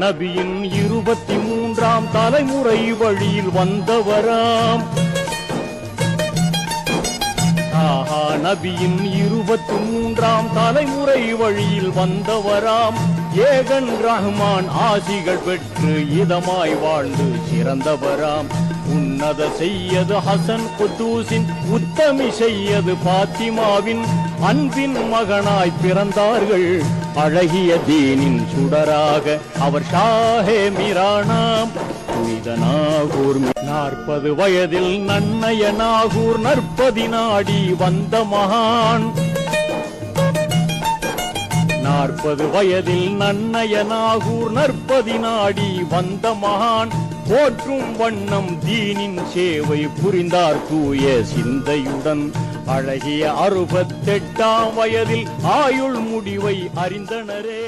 நபியின் 23ஆம் தலைமுறை வழியில் வந்தவராம். நபியின் 23ஆம் தலைமுறை வழியில் வந்தவராம். ஏகன் ரஹ்மான் ஆசிகள் பெற்று இதமாய் வாழ்ந்து சிறந்தவராம். உன்னத செய்யது ஹசன் குத்தூசின் உத்தமி செய்யது பாத்திமாவின் அன்பின் மகனாய் பிறந்தார்கள். அழகிய தீனின் சுடராக அவர் ஷாஹே மிரானாம். புனித நாகூர் 40 வயதில் நன்னய நாகூர் நற்பதி நாடி வந்த மகான். 40 வயதில் நன்னய நாகூர் நற்பதி நாடி வந்த மகான். போற்றும் வண்ணம் தீனின் சேவை புரிந்தார் தூய சிந்தையுடன். அழகிய 68ஆம் வயதில் ஆயுள் முடிவை அறிந்தனரே.